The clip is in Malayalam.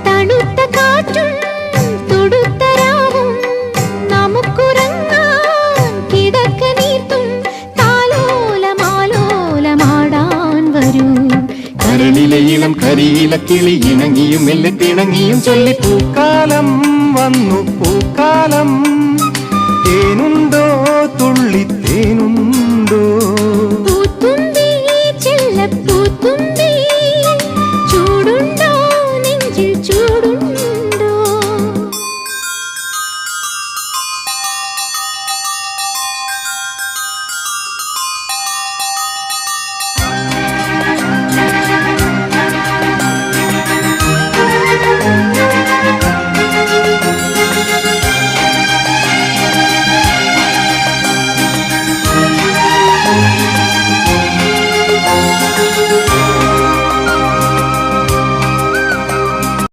തണുത്ത കാറ്റും തുടുത്ത രാവും നമുക്കുറങ്ങാൻ കിടക്ക നീർത്തും താലോലമാലോലമാടാൻ വരൂ. കരളിലെ ഇളം കരിയില കിളി ഇണങ്ങിയും മെല്ലെ പിണങ്ങിയും ചൊല്ലി പൂക്കാലം വന്നു പൂക്കാലം. തേനുണ്ടോ തുള്ളി തേനുണ്ടോ പൂത്തുമ്പി ചെല്ലപ്പൂത്തുമ്പി ചൂടുണ്ടോ നെഞ്ചിൽ ചൂടു